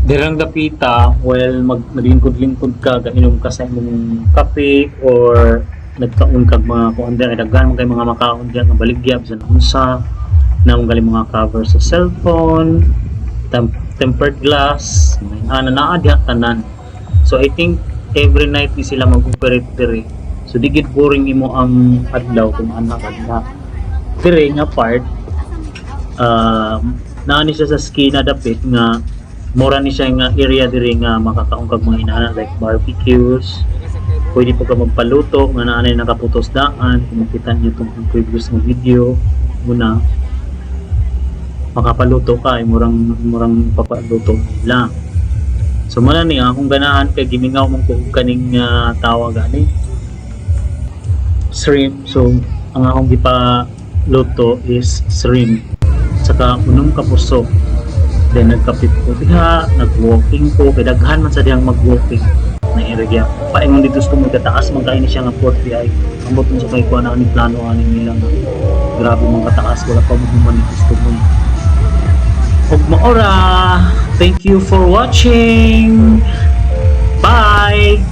Dirang dapita, well, maglingkod-lingkod ka, gainom ka sa imong kape, or nagkaon kag mga kuan dyan, daghan kay mga makaon dyan, nga baligyab sa unsa, na mga galing mga cover sa cellphone, tempered glass, may naa diha tanan. So I think every night di sila mag-operate dire. So digit boring imo ang adlaw kung anak na. Dire nga part, naa ni siya sa skina dapit nga mura ni siya nga area diri nga makakaon kag mga inana like barbecues. Pwede po ka magpaluto nga naa na nakaputos daan kung makita niyo itong previous na video muna makapaluto ka ay murang papaluto nila. So muna ni akong ganahan kay gimingaw mong ko kaning tawag ani shrimp. So ang akong gipaluto is shrimp saka unong kapuso. Then nagkapit ko diha, nag-walking ko, kay daghan man sa diyang mag-walking na area. Paingon dito sa tumod kataas, magkain siya nga 40 ay. Ambot mo sa kay kuha na ni plano aning nila nga. Grabe mga kataas, wala pa mo man gusto mo. Ug maora, thank you for watching. Bye!